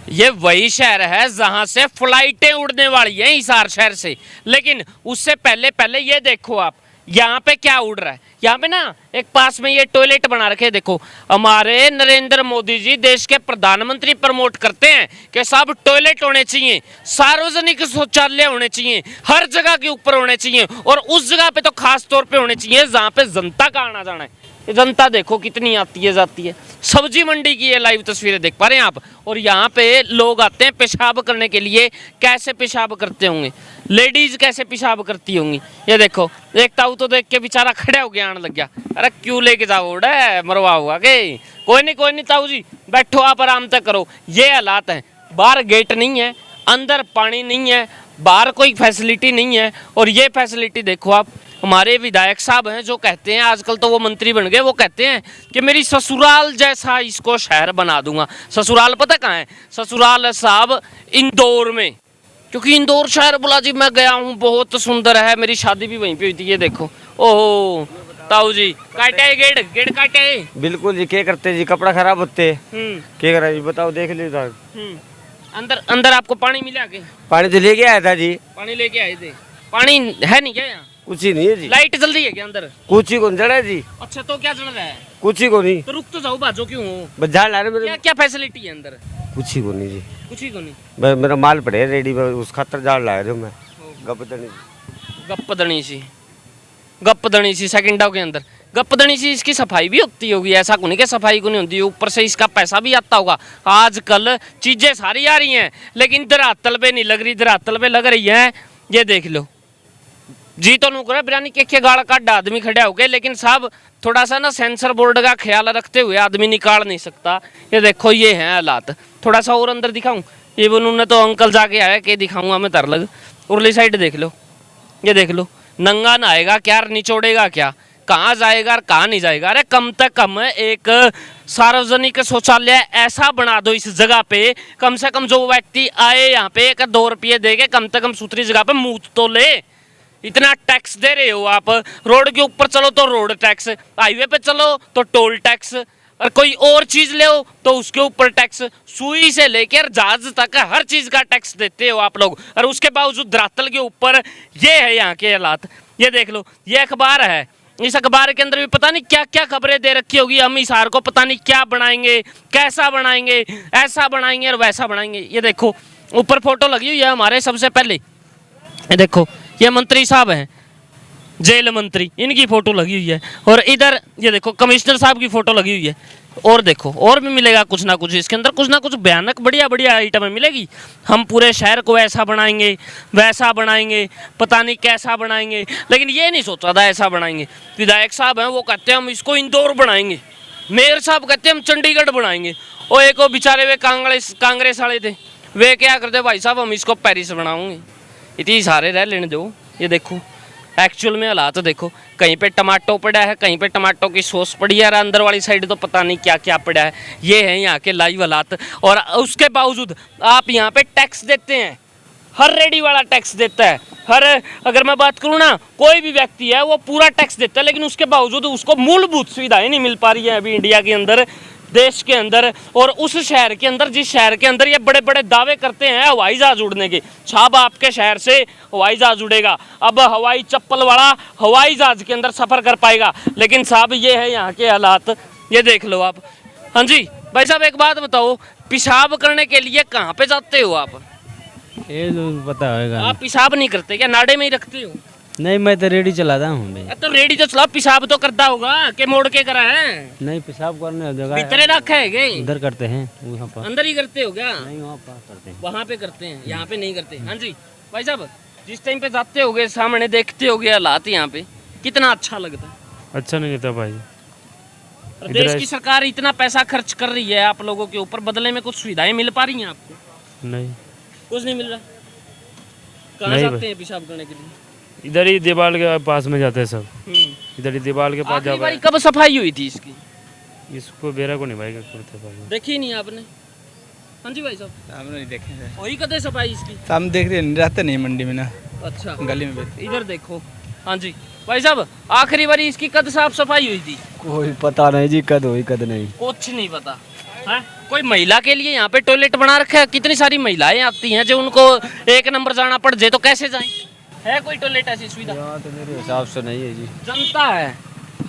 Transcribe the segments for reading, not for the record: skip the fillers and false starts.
ये वही शहर है जहां से फ्लाइटें उड़ने वाली हैं, हिसार शहर से। लेकिन उससे पहले पहले ये देखो आप, यहाँ पे क्या उड़ रहा है। यहाँ पे ना एक पास में ये टॉयलेट बना रखे, देखो हमारे नरेंद्र मोदी जी देश के प्रधानमंत्री प्रमोट करते हैं कि सब टॉयलेट होने चाहिए, सार्वजनिक शौचालय होने चाहिए, हर जगह के ऊपर होने चाहिए, और उस जगह पे तो खास तौर पे होने चाहिए जहाँ पे जनता का आना जाना है। ये जनता देखो कितनी आती है जाती है। सब्जी मंडी की ये लाइव तस्वीरें देख पा रहे हैं आप, और यहाँ पे लोग आते हैं पेशाब करने के लिए। कैसे पेशाब करते होंगे, लेडीज कैसे पेशाब करती होंगी, ये देखो। एक ताऊ तो देख के बेचारा खड़ा हो गया, आने लग गया। अरे क्यों लेके जाओ, उड़ा मरवा हुआ के? कोई नहीं ताऊ जी, बैठो आप आराम से करो। ये हालात हैं, बाहर गेट नहीं है, अंदर पानी नहीं है, बाहर कोई फैसिलिटी नहीं है। और ये फैसिलिटी देखो आप, हमारे विधायक साहब हैं जो कहते हैं, आजकल तो वो मंत्री बन गए, वो कहते हैं कि मेरी ससुराल जैसा इसको शहर बना दूंगा। ससुराल पता कहाँ है? ससुराल है साहब इंदौर में, क्योंकि इंदौर शहर बोला जी मैं गया हूँ, बहुत सुंदर है, मेरी शादी भी वहीं पे हुई थी। ये देखो, ओहो ताऊ जी काटे गेट काटे। बिल्कुल जी, क्या करते जी, कपड़ा खराब होते। क्या करा जी, बताओ, देख लीजिए। अंदर आपको पानी मिला के? पानी तो लेके आया था जी। पानी लेके आए थे? पानी है नहीं क्या यहाँ? कुछ ही नहीं है जी। लाइट जल रही है क्या अंदर? कुछ ही को जड़ा है जी। अच्छा, तो क्या जल रहा है? कुछ ही को नहीं। तो रुक तो जाओ, बाजो क्यों हो? बस झाड़ ला रहे मेरे। क्या क्या फैसिलिटी है अंदर? कुछ ही को नहीं जी, कुछ ही को नहीं। मेरा माल पड़े है रेडी, उस खातर झाड़ ला रहे मैं। गपदनी सी सेकंडों के अंदर गपदनी सी। इसकी सफाई भी होती होगी, ऐसा को नहीं कि सफाई को नहीं होती, ऊपर से इसका पैसा भी आता होगा। आजकल चीजें सारी आ रही हैं, लेकिन धरातल पे नहीं लग रही, धरातल पे लग रही है। ये देख लो जी, तो नुकरा बिरानी के गाड़ काट आदमी खड़ा हो गए, लेकिन साहब थोड़ा सा ना सेंसर बोर्ड का ख्याल रखते हुए आदमी निकाल नहीं सकता। ये देखो ये है हालात। थोड़ा सा और अंदर दिखाऊं? ये उन्होंने तो अंकल जाके आया कि दिखाऊंगा मैं तर लग। उरली साइड देख लो, ये देख लो, नंगा नहाएगा क्या, निचोड़ेगा क्या, कहाँ जाएगा और कहाँ नहीं जाएगा। अरे कम से कम एक सार्वजनिक शौचालय ऐसा बना दो इस जगह पे, कम से कम जो व्यक्ति आए यहाँ पे 1-2 रुपये दे के कम से कम सुथरी जगह पे मुँह तो ले। इतना टैक्स दे रहे हो आप, रोड के ऊपर चलो तो रोड टैक्स, हाईवे पे चलो तो टोल टैक्स, और कोई और चीज ले हो तो उसके ऊपर टैक्स, सुई से लेकर जहाज तक हर चीज का टैक्स देते हो आप लोग। और उसके बावजूद धरातल के ऊपर ये है यहाँ के हालात। ये देख लो, ये अखबार है, इस अखबार के अंदर भी पता नहीं क्या क्या खबरें दे रखी होगी। हम हिसार को पता नहीं क्या बनाएंगे, कैसा बनाएंगे, ऐसा बनाएंगे और वैसा बनाएंगे। ये देखो ऊपर फोटो लगी हुई है हमारे सबसे पहले, ये देखो ये मंत्री साहब हैं, जेल मंत्री, इनकी फोटो लगी हुई है। और इधर ये देखो कमिश्नर साहब की फोटो लगी हुई है। और देखो और भी मिलेगा कुछ ना कुछ इसके अंदर, कुछ ना कुछ भयानक बढ़िया बढ़िया आइटमें मिलेगी। हम पूरे शहर को ऐसा बनाएंगे, वैसा बनाएंगे, पता नहीं कैसा बनाएंगे, लेकिन ये नहीं सोचा था ऐसा बनाएंगे। विधायक साहब हैं वो कहते हैं हम इसको इंदौर बनाएंगे, मेयर साहब कहते हैं हम चंडीगढ़ बनाएंगे, और एक वो बेचारे वे कांग्रेस वाले थे, वे क्या करते भाई साहब हम इसको पेरिस बनाऊंगे। इतनी सारे रह लेने दो। ये देखो एक्चुअल में हालात देखो, कहीं पे टमाटो पड़ा है, कहीं पे टमाटो की सॉस पड़ी है, अंदर वाली साइड तो पता नहीं क्या क्या पड़ा है। ये है यहाँ के लाइव हालात। और उसके बावजूद आप यहाँ पे टैक्स देते हैं, हर रेडी वाला टैक्स देता है, हर, अगर मैं बात करूँ ना, कोई भी व्यक्ति है वो पूरा टैक्स देता है, लेकिन उसके बावजूद उसको मूलभूत सुविधाएं नहीं मिल पा रही है अभी इंडिया के अंदर, देश के अंदर। और उस शहर के अंदर, जिस शहर के अंदर ये बड़े बड़े दावे करते हैं हवाई जहाज उड़ने के, साहब आपके शहर से हवाई जहाज उड़ेगा, अब हवाई चप्पल वाला हवाई जहाज के अंदर सफर कर पाएगा। लेकिन साहब ये है यहाँ के हालात, ये देख लो आप। हाँ जी भाई साहब एक बात बताओ, पेशाब करने के लिए कहाँ पे जाते हो आप? ये तो पता होगा। आप पेशाब नहीं करते क्या, नाड़े में ही रखते हो? नहीं, मैं तो रेडी चलाता हूँ भाई। तो रेडी तो चला, पेशाब तो करता होगा के मोड़ के करा है? नहीं, पेशाब करने जगह भीतरे रखा है क्या? उधर करते हैं, वहाँ पर अंदर ही करते हो क्या? नहीं, वहाँ पर करते हैं, वहाँ पे करते हैं, यहाँ पे नहीं करते। हाँ जी भाई साहब, जिस टाइम पे जाते होगे सामने देखते होगे हालात यहाँ पे, कितना अच्छा लगता है? अच्छा नहीं लगता भाई। देश की सरकार इतना पैसा खर्च कर रही है आप लोगों के ऊपर, बदले में कुछ सुविधाएं मिल पा रही हैं आपको? नहीं, कुछ नहीं मिल रहा। कहाँ जाते हैं पेशाब करने के लिए? इधर ही दीवार के पास में जाते हैं सब, इधर ही दीवार के पास आखिरी जाते बारी कब सफाई हुई थी इसकी? हैं। इसको बेरा को नहीं भाई करते भाई। देखी नहीं आपने? हाँ जी भाई साहब, हम नहीं देखे थे। वही कदे सफाई इसकी? हम देख रहे नहीं, रहते नहीं मंडी में ना, अच्छा गली में बैठते। इधर देखो। हाँ जी भाई साहब, आखिरी बारी इसकी कद साफ सफाई हुई थी? कोई पता नहीं जी, कद हुई कद नहीं। कुछ नहीं पता है, कोई महिला के लिए यहाँ पे टॉयलेट बना रखा है? कितनी सारी महिलाएं आती हैं जो उनको एक नंबर जाना पड़ जाए तो कैसे जाएं? है कोई टॉयलेट ऐसी सुविधा? यहाँ तो मेरे हिसाब से नहीं है जी। जनता है।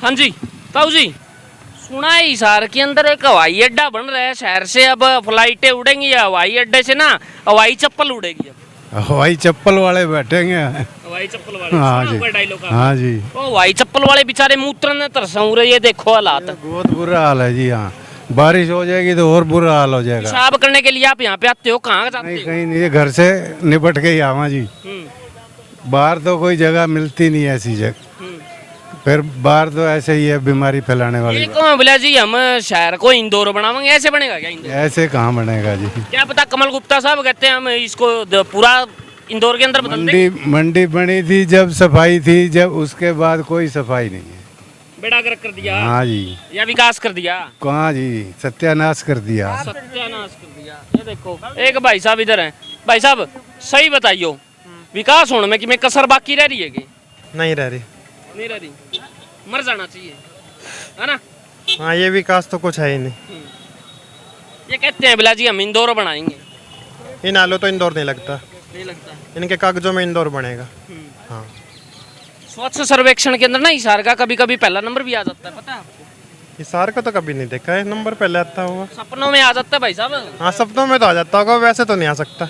हाँ जी ताऊ जी, सुना है हिसार के अंदर एक हवाई अड्डा बन रहा है, शहर से अब फ्लाइटें उड़ेंगी, हवाई अड्डे से ना हवाई चप्पल उड़ेगी। अब हवाई चप्पल वाले बैठेंगे। हवाई चप्पल वाले, हाँ सुना जी, होगा डायलॉग? हाँ जी। ओ हवाई चप्पल वाले बेचारे मूत्रन तरसों रहे, ये देखो हालात। बहुत बुरा हाल है जी। हाँ, बारिश हो जाएगी तो और बुरा हाल हो जाएगा। पेशाब करने के लिए आप यहाँ पे आते हो, कहाँ जाते नहीं हो? कहीं नहीं, घर से निपट के ही आवा जी। बाहर तो कोई जगह मिलती नहीं है ऐसी जगह, फिर बाहर तो ऐसे ही है बीमारी फैलाने वाली ये कौन बोला जी हम शहर को इंदौर बनावेंगे? ऐसे बनेगा क्या इंदौर? ऐसे कहाँ बनेगा जी। क्या पता कमल गुप्ता साहब कहते हैं हम इसको पूरा इंदौर के अंदर बदल देंगे। मंडी बनी थी जब सफाई थी, जब उसके बाद कोई सफाई नहीं है। बेड़ा गर्क कर दिया हाँ जी। या विकास कर दिया? कहाँ जी, सत्यानाश कर दिया। सत्यानाश कर दिया। ये देखो एक भाई साहब इधर हैं। भाई साहब सही बताइयो, विकास होने में कि मैं कसर बाकी रह रही है कि नहीं रह रही? नहीं रह रही, मर जाना चाहिए है ना? हाँ, ये विकास तो कुछ है ही नहीं। ये कहते हैं बिला जी हम इंदौर बनाएंगे, ये नालों तो इंदौर नहीं लगता, नहीं लगता। इनके कागजों में इंदौर बनेगा। हाँ, स्वच्छ सर्वेक्षण के अंदर ना हिसार का कभी कभी पहला नंबर भी आ जाता है, पता है आपको? हिसार का तो कभी नहीं देखा है नंबर पहले आता होगा। सपनों में आ जाता है भाई साहब। हाँ, सपनों में तो आ जाता होगा, वैसे तो नहीं आ सकता।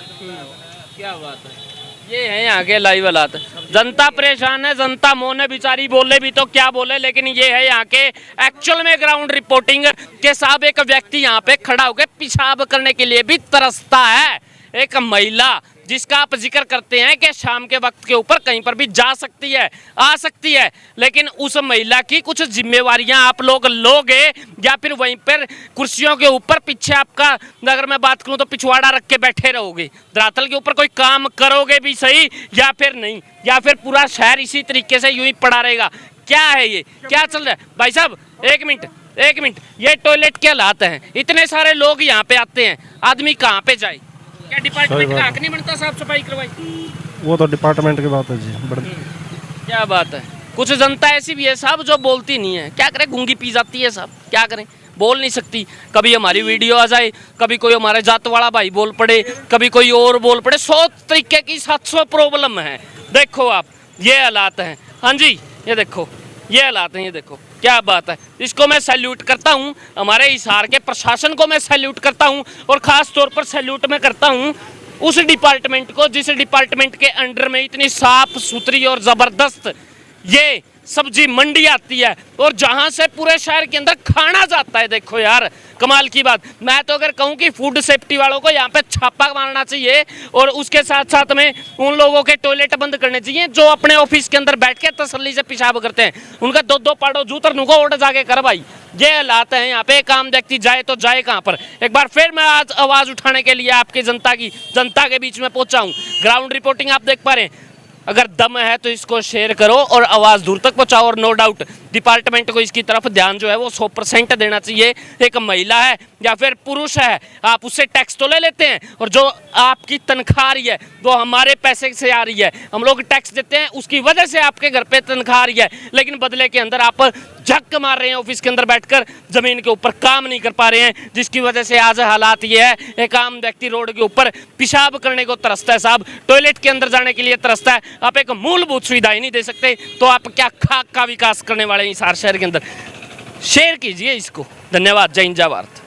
क्या बात है, ये है यहाँ के लाइव हालात। जनता परेशान है, जनता मौन है बेचारी, बोले भी तो क्या बोले, लेकिन ये है यहाँ के एक्चुअल में ग्राउंड रिपोर्टिंग के साहब। एक व्यक्ति यहाँ पे खड़ा होकर पेशाब करने के लिए भी तरसता है। एक महिला जिसका आप जिक्र करते हैं कि शाम के वक्त के ऊपर कहीं पर भी जा सकती है, आ सकती है, लेकिन उस महिला की कुछ जिम्मेवारियां आप लोग लोगे या फिर वहीं पर कुर्सियों के ऊपर पीछे आपका, अगर मैं बात करूं तो पिछवाड़ा रख के बैठे रहोगे, धरातल के ऊपर कोई काम करोगे भी सही या फिर नहीं, या फिर पूरा शहर इसी तरीके से यूं ही पड़ा रहेगा? क्या है ये, क्या चल रहा है? भाई साहब एक मिनट, ये टॉयलेट के हालात हैं, इतने सारे लोग यहाँ पे आते हैं, आदमी कहाँ पे जाए? क्या डिपार्टमेंट का हक नहीं बनता साफ सफाई करवाई? वो तो डिपार्टमेंट की बात है जी। क्या बात है, कुछ जनता ऐसी भी है साहब जो बोलती नहीं है, क्या करें, गूंगी पी जाती है साहब, क्या करें, बोल नहीं सकती। कभी हमारी वीडियो आ जाए, कभी कोई हमारे जात वाला भाई बोल पड़े, कभी कोई और बोल पड़े, 100 तरीके की 700 प्रॉब्लम है। देखो आप ये हालात हैं। हाँ जी ये देखो ये हालात हैं, ये देखो क्या बात है। इसको मैं सैल्यूट करता हूँ, हमारे हिसार के प्रशासन को मैं सैल्यूट करता हूँ, और ख़ास तौर पर सैल्यूट मैं करता हूँ उस डिपार्टमेंट को जिस डिपार्टमेंट के अंडर में इतनी साफ सुथरी और ज़बरदस्त ये सब्जी मंडी आती है और जहां से पूरे शहर के अंदर खाना जाता है। देखो यार कमाल की बात। मैं तो अगर कहूं कि फूड सेफ्टी वालों को यहाँ पे छापा मारना चाहिए और उसके साथ साथ में उन लोगों के टॉयलेट बंद करने चाहिए जो अपने ऑफिस के अंदर बैठ के तसल्ली से पेशाब करते हैं। उनका दो पाड़ो जूतर नुको उड़ जाके कर भाई। ये हालात हैं यहाँ पे। एक आम व्यक्ति जाए तो जाए कहाँ पर। एक बार फिर मैं आज आवाज़ उठाने के लिए आपकी जनता के बीच में पहुंचा हूँ। ग्राउंड रिपोर्टिंग आप देख पा रहे हैं। अगर दम है तो इसको शेयर करो और आवाज़ दूर तक पहुंचाओ। और नो डाउट डिपार्टमेंट को इसकी तरफ ध्यान जो है वो 100% देना चाहिए। एक महिला है या फिर पुरुष है, आप उससे टैक्स तो ले लेते हैं और जो आपकी तनख्वाह आ रही है वो हमारे पैसे से आ रही है। हम लोग टैक्स देते हैं, उसकी वजह से आपके घर पे तनख्वाह आ रही है, लेकिन बदले के अंदर आप झक मार रहे हैं ऑफिस के अंदर बैठकर, ज़मीन के ऊपर काम नहीं कर पा रहे हैं, जिसकी वजह से आज हालात ये है। एक आम व्यक्ति रोड के ऊपर पेशाब करने को तरसता है साहब, टॉयलेट के अंदर जाने के लिए तरसता है। आप एक मूलभूत सुविधा ही नहीं दे सकते तो आप क्या खाक का विकास करने वाले हैं हिसार शहर के अंदर। शेयर कीजिए इसको। धन्यवाद। जय हिंद जय भारत।